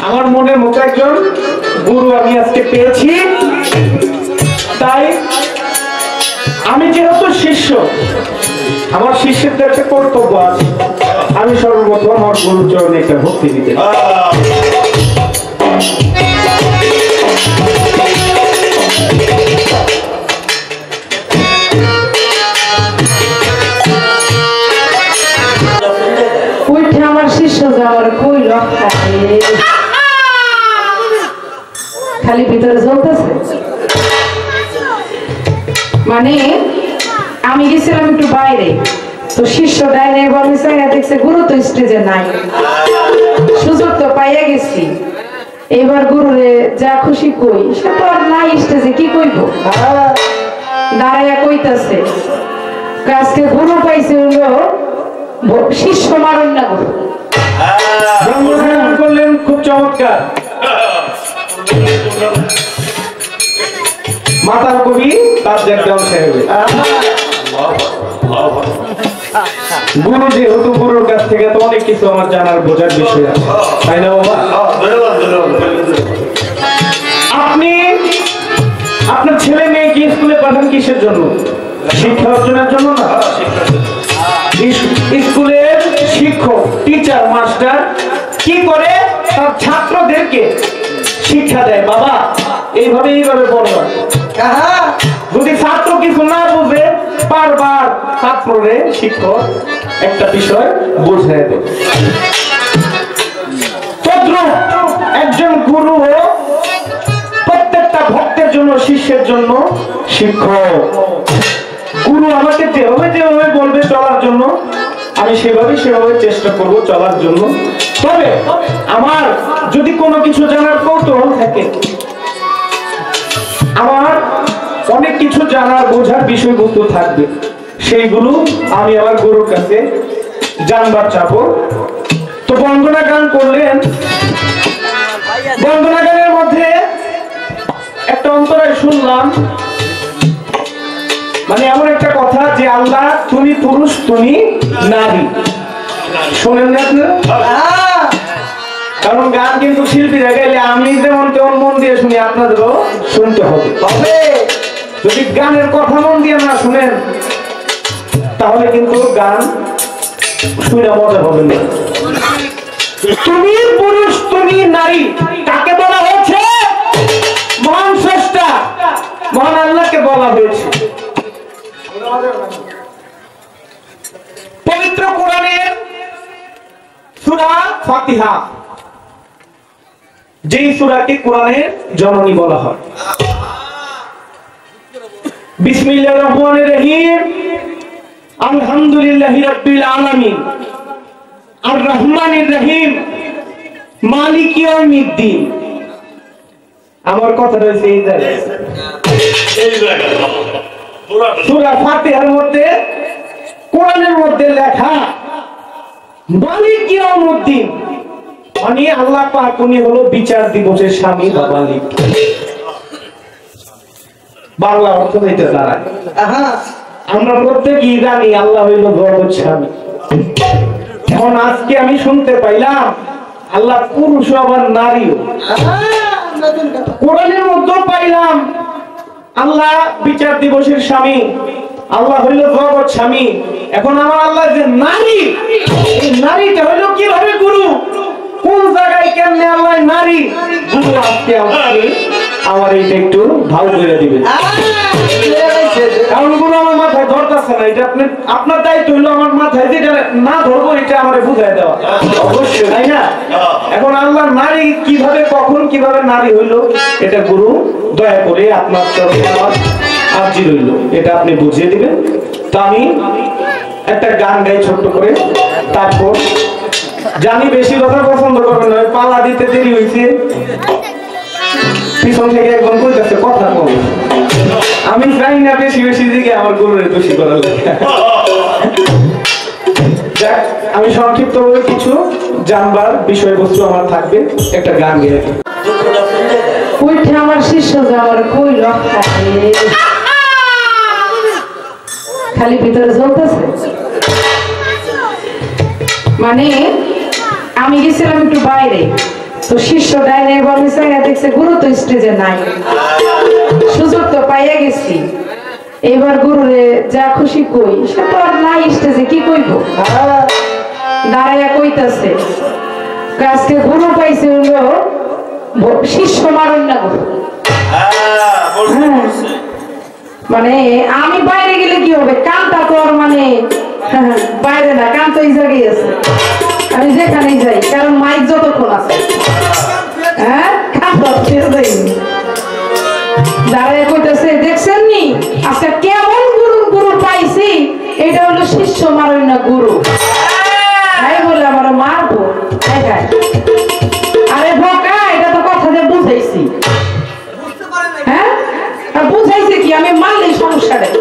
আমার মনের মতো একজন গুরু আমি আজকে পেয়েছি। তাই আমি যেহেতু শিষ্য, আমার শিষ্যদের একটা কর্তব্য আছে, আমি সর্বপ্রথম আমার গুরুর চরণে একটা ভক্তি দিতে। আমার শিষ্য যাওয়ার কই রক্ষা খালি ভিতরে জ্বলতেছে। মানে আমি গেছিলাম একটু বাইরে, তো শিষ্য ডাইনে বলে দেখছে গুরু তো স্টেজে নাই, সুযোগ তো পাইয়া গেছি। এবার গুরুরে যা খুশি কই, সে তো আর নাই স্টেজে, কি কইব, দাঁড়াইয়া কইতাছে আজকে গুরু পাইছে হলো শিষ্য মারণ না গুরু। করলেন খুব চমৎকার। মাতার কবি তার দেখলাম গুরু যেহেতু গুরুর কাছ থেকে তো অনেক কিছু আমার জানার বোঝার বিষয় আছে, তাই না বাবা? আপনি আপনার ছেলে মেয়েকে স্কুলে পাঠান কিসের জন্য? শিক্ষা অর্জনের জন্য না? স্কুলের শিক্ষক, টিচার, মাস্টার কি করে তার ছাত্রদেরকে শিক্ষা দেয়, বাবা এইভাবে এইভাবে পড়বা। যদি ছাত্র কিছু না বুঝে বারবার ছাত্ররে শিক্ষক একটা বিষয় বুঝায় দেয়। একজন গুরু প্রত্যেকটা ভক্তের জন্য, শিষ্যের জন্য শিক্ষক। গুরু আমাকে যেভাবে যেভাবে বলবে চলার জন্য আমি সেভাবে চেষ্টা করব চলার জন্য। তবে আমার যদি কোনো কিছু জানার কৌতূহল থাকে, আমার অনেক কিছু জানার বোঝার বিষয়বস্তু থাকবে, সেইগুলো আমি আমার গুরুর কাছে জানবার চাবো। তো বন্দনা গান করলেন, বন্দনা গানের মধ্যে একটা অন্তরায় শুনলাম, মানে এমন একটা কথা যে আল্লাহ তুমি পুরুষ তুমি নারী। শোনেন না আপনারা? কারণ গান কিন্তু শিল্পীরা গাইলে আমি যেমন তেমন মন দিয়ে শুনি, আপনাদেরও শুনতে হবে। যদি গানের কথা মন দিয়ে না শুনেন তাহলে কিন্তু গান শুনে মজা হবে না। তুমি পুরুষ তুমি নারী কাকে বলা হয়েছে? মহান স্রষ্টা মহান আল্লাহকে বলা হয়েছে। পবিত্র কোরআনের সূরা ফাতিহা, যেই সূরাকে কোরআনের জননী বলা হয়। বিসমিল্লাহির রহমানির রহিম, আলহামদুলিল্লাহি রাব্বিল আলামিন, আর রহমানির রহিম, মালিক ইয়াউমিদ্দিন। আমার কথা রয়েছে এই জায়গায়। সূরা ফাতিহার মধ্যে, কোরআনের মধ্যে লেখা মালিক ইয়াউমিদ্দিন, মানে আল্লাহ পাক উনি হলো বিচার দিবসের স্বামী বা মালিক। বাংলা অর্থ হইতে দাঁড়ায়, আমরা প্রত্যেকেই জানি আল্লাহ হইল জগৎ স্বামী। এখন আজকে আমি শুনতে পাইলাম আল্লাহ পুরুষ আবার নারীও। কোরআনের মধ্যে পাইলাম আল্লাহ বিচার দিবসের স্বামী, আল্লাহ হইল জগৎ স্বামী। এখন আমার আল্লাহ যে নারী, এই নারীটা হইল কিভাবে গুরু, কোন জায়গায় কেমনে আল্লাহ নারী গুরু? আজকে আমার এইটা একটু ভালো করে দিবেন, কারণ গুরু আমার মাথায় ধরতেছে না। এটা আপনার দায়িত্ব হইলো আমার মাথায় যেটা না ধরবো এটা আমার বুঝাই দেওয়া, অবশ্যই, তাই না? এখন আল্লাহ নারী কিভাবে, কখন কিভাবে নারী হইলো, এটা গুরু দয়া করে আপনার চরণে আমার আরজি রইল, এটা আপনি বুঝিয়ে দিবেন। তো আমি একটা গান গাই ছোট্ট করে, তারপর জানি বেশি কথা পছন্দ করবেন না, পালা দিতে দেরি হয়েছে, পিছন থেকে একদম কইতাছে কথা কম। আমি চাই না বেশি বেশি দিকে আমার গুরুরে দোষী করা লাগে। যাক, আমি সংক্ষিপ্ত কিছু জানবার বিষয়বস্তু আমার থাকবে, একটা গান গেয়ে ওইটা আমার শিষ্য যাওয়ার কই রক্ষা খালি ভিতরে জ্বলতেছে। মানে আমি গেছিলাম একটু বাইরে, তো শিষ্য ডাইনে বামে চাইয়া দেখছে গুরু তো স্টেজে নাই, সুযোগ তো পাইয়া গেছি। এবার গুরুরে যা খুশি কই, সে তো আর নাই স্টেজে, কি কইব? দাঁড়াইয়া কইতাছে আজকে গুরু পাইছে হলো শিষ্য মারণ্য গুরু। মানে আমি বাইরে গেলে কি হবে, কানটা তো আর মানে বাইরে না, কান তো এই জায়গায় আছে, আমি যেখানেই যাই, কারণ মাইক যতক্ষণ আছে। হ্যাঁ, দাঁড়ায় কইতেছে দেখছেন নি আজকে কেমন গুরু গুরু পাইছি, এটা হলো শিষ্য মারণ্য গুরু। তাই বলে আমার মারবো? আরে বোকা, এটা তো কথা যে বুঝাইছি। হ্যাঁ, বুঝাইছে কি, আমি মানলেই সমস্যা নেই।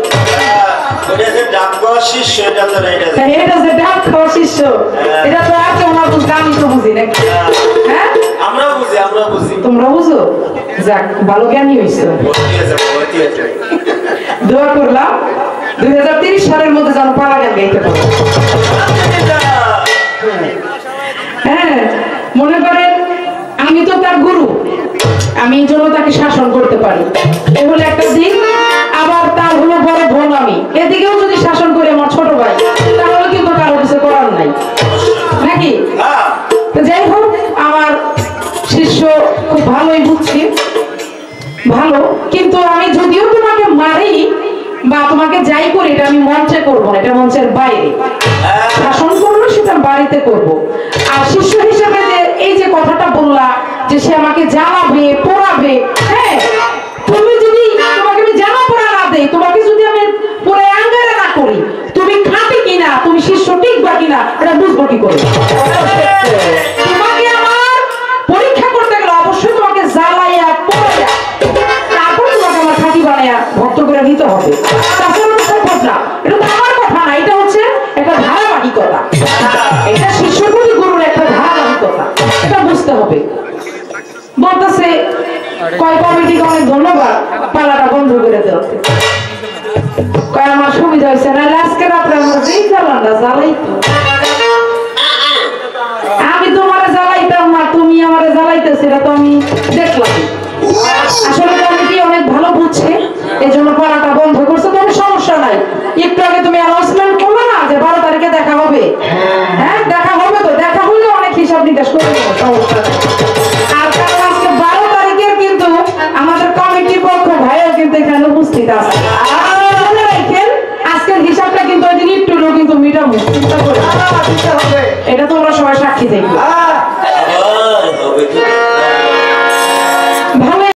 এটা যে ডাব খাওয়া শিষ্য, এটা তো আছে, ওনার বুঝতে আমি তো বুঝি নাকি? হ্যাঁ, আমরা বুঝি, তোমরা বুঝো। যাক, ভালো জ্ঞানী হয়েছে। দোয়া করলাম 2030 সালের মধ্যে যেন পালা গান গাইতে পারো। হ্যাঁ, মনে করেন আমি তো তার গুরু, আমি এই জন্য তাকে শাসন করতে পারি, এ হলো একটা দিক। আবার তার হলো বড় বোন, আমি এদিকেও যদি শাসন করি আমার ছোট ভাই, তাহলে কিন্তু কারো কিছু করার নাই নাকি? তো যাই হোক, আমার শিষ্য খুব ভালোই বুঝছি, ভালো। কিন্তু আমি যদিও তোমাকে মারি বা তোমাকে যাই করি, এটা আমি মঞ্চে করবো না, এটা মঞ্চের বাইরে শাসন করবো, সেটা বাড়িতে করব। আর শিষ্য হিসেবে যে এই যে কথাটা বললা যে সে আমাকে জ্বালাবে পোড়াবে, হ্যাঁ, তুমি যদি তোমাকে আমি জ্বালা পোড়া না দেই, তোমাকে যদি আমি পুরো আঙ্গারে না করি, তুমি খাঁটি কিনা, তুমি শিষ্য টিকবা কিনা, এটা বুঝবো কি করে? তোমাকে আমার পরীক্ষা করতে গেলে অবশ্যই তোমাকে জ্বালাইয়া পোড়াইয়া তারপর তোমাকে আমার খাঁটি বানাইয়া ভক্ত করে নিতে হবে। তাছাড়া সম্ভব না। এটা তো আমার কথা না, এটা হচ্ছে একটা ধারাবাহিকতা, এটা শিষ্যর প্রতি গুরুর একটা ধারাবাহিকতা, এটা বুঝতে হবে। বলতেছে কয় কমিটিকে অনেক ধন্যবাদ, পালাটা বন্ধ করে দেওয়া। কয় আমার সুবিধা হয়েছে না, আজকে রাত্রে আমার যেই জ্বালানটা জ্বালাইতো, আমি তোমারে জ্বালাইতাম না, তুমি আমারে জ্বালাইতেছি, এটা তো আমি দেখলাম।